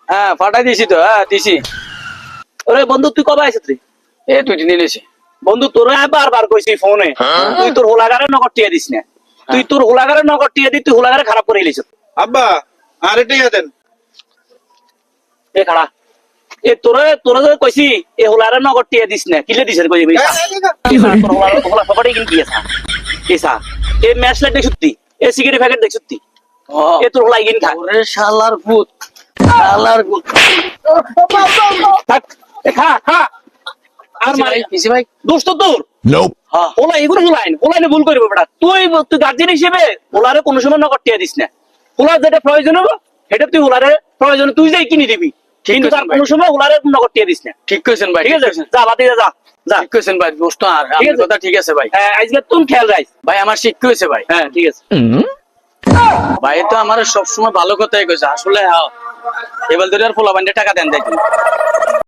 হ্যাঁ পাঠাই দিছি তো, হ্যাঁ দিছি। ওরে বন্ধু তুই কবে আইছিস রে? এই 2 দিন এনেছি। বন্ধু তোর বারবার কইছি ফোনে তুই তোর হোলাগারে নগদ টিয়া দিস না। তুই তোর হোলাগারে নগদ টিয়া দি তুই হোলাগারে খারাপ করে এলিস। আব্বা আর এটাই দেন। এ খাড়া এ তোরে তোরে যে কইছি এ হোলাগারে নগদ টিয়া দিস না কিলে দিছ রে কই ভাই তোর হোলা ফকড়ে কিন কি আছে এসা এ ম্যাচ লাইট দেখছতি এ সিগারেট প্যাকেট দেখছতি ও এ তোর হোলা কিন খা ওরে শালার ভূত, শালার ভূত। থাক এ খা খা আর পিসি মারে ভাই, পিসি ভাই। দোস্ত তোর হ্যাঁ ওলা এগুলো ওলাইনে ভুল করবে বেটা তুই গার্জেন হিসেবে ওলারে কোনো সময় নগদ টিয়া দিস না। ওলার যেটা প্রয়োজন হবে সেটা তুই ওলারে প্রয়োজন তুই যাই কিনে দিবি, কিন্তু তার কোনো সময় ওলারে নগদ টিয়া দিস না। ঠিক কইছেন ভাই, ঠিক আছে যা বাতি যা যা ঠিক কইছেন ভাই দোস্ত। আর ঠিক আপনার আছে। কথা ঠিক আছে ভাই। হ্যাঁ আজকে তুমি খেয়াল রাখিস। ভাই আমার শিক্ষা হয়েছে ভাই। হ্যাঁ ঠিক আছে। ভাই তো আমার সবসময় ভালো কথাই কইছে আসলে। হ্যাঁ এবার ধরে আর পোলা বান্ডে টাকা দেন দেখুন।